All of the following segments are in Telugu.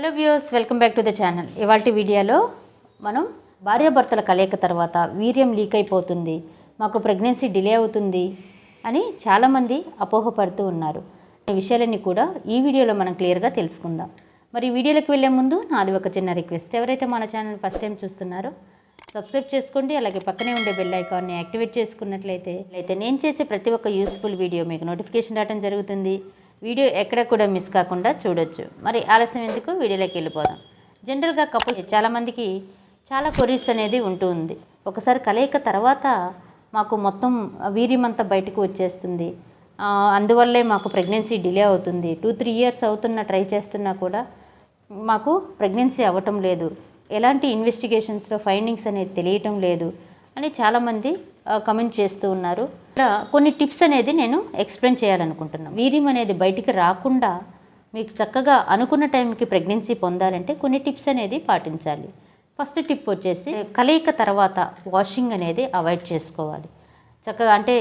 Hello viewers, welcome back to the channel. ఇవాల్టి వీడియోలో మనం భార్యాభర్తల కలయిక తర్వాత వీర్యం లీక్ అయిపోతుంది, మాకు ప్రెగ్నెన్సీ డిలే అవుతుంది అని చాలామంది అపోహపడుతూ ఉన్నారు. ఈ విషయాలన్నీ కూడా ఈ వీడియోలో మనం క్లియర్గా తెలుసుకుందాం. మరి వీడియోలోకి వెళ్ళే ముందు నాది ఒక చిన్న రిక్వెస్ట్. ఎవరైతే మన ఛానల్ ఫస్ట్ టైం చూస్తున్నారో సబ్స్క్రైబ్ చేసుకోండి. అలాగే పక్కనే ఉండే బెల్ ఐకాన్ని యాక్టివేట్ చేసుకున్నట్లయితే నేను చేసే ప్రతి ఒక్క యూస్ఫుల్ వీడియో మీకు నోటిఫికేషన్ రావడం జరుగుతుంది. వీడియో ఎక్కడ కూడా మిస్ కాకుండా చూడొచ్చు. మరి ఆలస్యం ఎందుకు, వీడియోలోకి వెళ్ళిపోదాం. జనరల్గా కపుల్ చాలామందికి చాలా కొరీస్ అనేది ఉంటుంది. ఒకసారి కలయిక తర్వాత మాకు మొత్తం వీర్యమంతా బయటకు వచ్చేస్తుంది, అందువల్లే మాకు ప్రెగ్నెన్సీ డిలే అవుతుంది, 2-3 ఇయర్స్ అవుతున్నా ట్రై చేస్తున్నా కూడా మాకు ప్రెగ్నెన్సీ అవ్వటం లేదు, ఎలాంటి ఇన్వెస్టిగేషన్స్లో ఫైండింగ్స్ అనేది తెలియటం లేదు అని చాలామంది కమెంట్ చేస్తూ ఉన్నారు. ఇక్కడ కొన్ని టిప్స్ అనేది నేను ఎక్స్ప్లెయిన్ చేయాలనుకుంటున్నాను. వీర్యం అనేది బయటికి రాకుండా మీకు చక్కగా అనుకున్న టైంకి ప్రెగ్నెన్సీ పొందాలంటే కొన్ని టిప్స్ అనేది పాటించాలి. ఫస్ట్ టిప్ వచ్చేసి కలయిక తర్వాత వాషింగ్ అనేది అవాయిడ్ చేసుకోవాలి. చక్కగా అంటే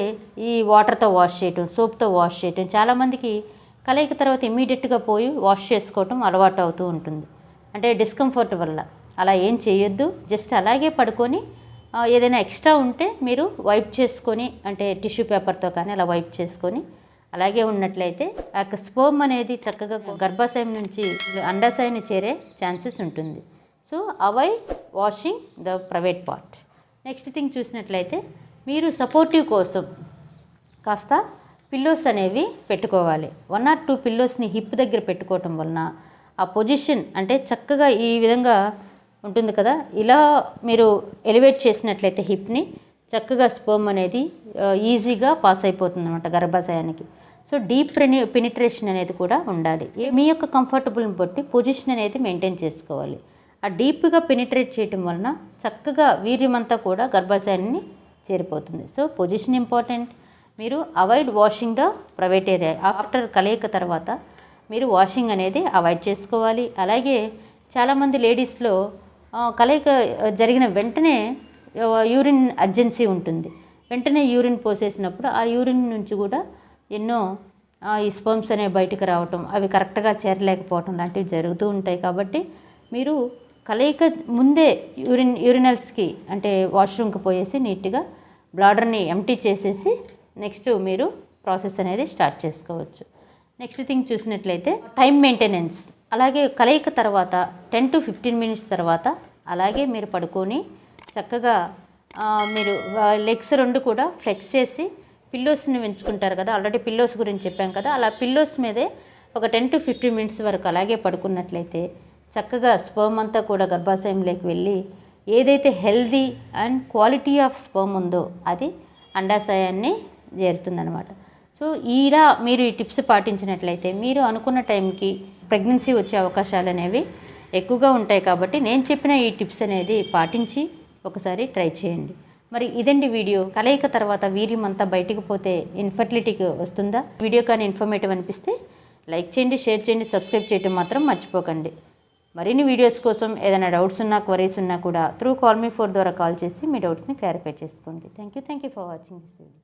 ఈ వాటర్తో వాష్ చేయటం, సోప్తో వాష్ చేయటం, చాలామందికి కలయిక తర్వాత ఇమ్మీడియట్గా పోయి వాష్ చేసుకోవటం అలవాటు అవుతూ ఉంటుంది. అంటే డిస్కంఫర్ట్ వల్ల అలా ఏం చేయొద్దు. జస్ట్ అలాగే పడుకొని ఏదైనా ఎక్స్ట్రా ఉంటే మీరు వైప్ చేసుకొని, అంటే టిష్యూ పేపర్తో కానీ అలా వైప్ చేసుకొని అలాగే ఉన్నట్లయితే ఆ స్పర్మ్ అనేది చక్కగా గర్భాశయం నుంచి అండాశయాన్ని చేరే ఛాన్సెస్ ఉంటుంది. So avoid washing the private part. Next thing చూసినట్లయితే మీరు సపోర్టివ్ కోసం కాస్త పిల్లోస్ అనేవి పెట్టుకోవాలి. 1 or 2 పిల్లోస్ని హిప్ దగ్గర పెట్టుకోవటం వలన ఆ పొజిషన్ అంటే చక్కగా ఈ విధంగా ఉంటుంది కదా, ఇలా మీరు ఎలివేట్ చేసినట్లయితే హిప్ని చక్కగా స్పర్మ్ అనేది ఈజీగా పాస్ అయిపోతుంది అన్నమాట గర్భాశయానికి. సో డీప్ పెనిట్రేషన్ అనేది కూడా ఉండాలి. మీ యొక్క కంఫర్టబుల్ని బట్టి పొజిషన్ అనేది మెయింటైన్ చేసుకోవాలి. ఆ డీప్గా పెనిట్రేట్ చేయటం వలన చక్కగా వీర్యమంతా కూడా గర్భాశయాన్ని చేరిపోతుంది. So position important. మీరు avoid washing the private area. After కలయిక తర్వాత మీరు వాషింగ్ అనేది అవాయిడ్ చేసుకోవాలి. అలాగే చాలామంది లేడీస్లో కలయిక జరిగిన వెంటనే యూరిన్ అర్జెన్సీ ఉంటుంది. వెంటనే యూరిన్ పోసేసినప్పుడు ఆ యూరిన్ నుంచి కూడా ఎన్నో ఈ స్పర్మ్స్ అనేవి బయటకు రావటం, అవి కరెక్ట్గా చేరలేకపోవటం లాంటివి జరుగుతూ ఉంటాయి. కాబట్టి మీరు కలయిక ముందే యూరినల్స్కి అంటే వాష్రూమ్కి పోయేసి నీట్గా బ్లాడర్ని ఎంటీ చేసేసి నెక్స్ట్ మీరు ప్రాసెస్ అనేది స్టార్ట్ చేసుకోవచ్చు. నెక్స్ట్ థింగ్ చూసినట్లయితే టైం మెయింటెనెన్స్. అలాగే కలయిక తర్వాత 10 to 15 minutes తర్వాత అలాగే మీరు పడుకొని చక్కగా మీరు లెగ్స్ 2 కూడా ఫ్లెక్స్ చేసి పిల్లోస్ని పెంచుకుంటారు కదా, ఆల్రెడీ పిల్లోస్ గురించి చెప్పాం కదా, అలా పిల్లోస్ మీదే ఒక 10 to 15 minutes వరకు అలాగే పడుకున్నట్లయితే చక్కగా స్పర్మ్ అంతా కూడా గర్భాశయంలోకి వెళ్ళి ఏదైతే healthy and quality of sperm ఉందో అది అండాశయాన్ని చేరుతుందనమాట. సో ఇలా మీరు ఈ టిప్స్ పాటించినట్లయితే మీరు అనుకున్న టైంకి ప్రెగ్నెన్సీ వచ్చే అవకాశాలు అనేవి ఎక్కువగా ఉంటాయి. కాబట్టి నేను చెప్పిన ఈ టిప్స్ అనేది పాటించి ఒకసారి ట్రై చేయండి. మరి ఇదండి వీడియో. కలయిక తర్వాత వీర్యం అంతా బయటకు పోతే ఇన్ఫర్టిలిటీకి వస్తుందా? వీడియో కానీ ఇన్ఫర్మేటివ్ అనిపిస్తే లైక్ చేయండి, షేర్ చేయండి, సబ్స్క్రైబ్ చేయడం మాత్రం మర్చిపోకండి. మరిన్ని వీడియోస్ కోసం ఏదైనా డౌట్స్ ఉన్నా, క్వరీస్ ఉన్నా కూడా త్రూ కాల్ మీ 4 ద్వారా కాల్ చేసి మీ డౌట్స్ని క్లారిఫై చేసుకోండి. Thank you for watching this video.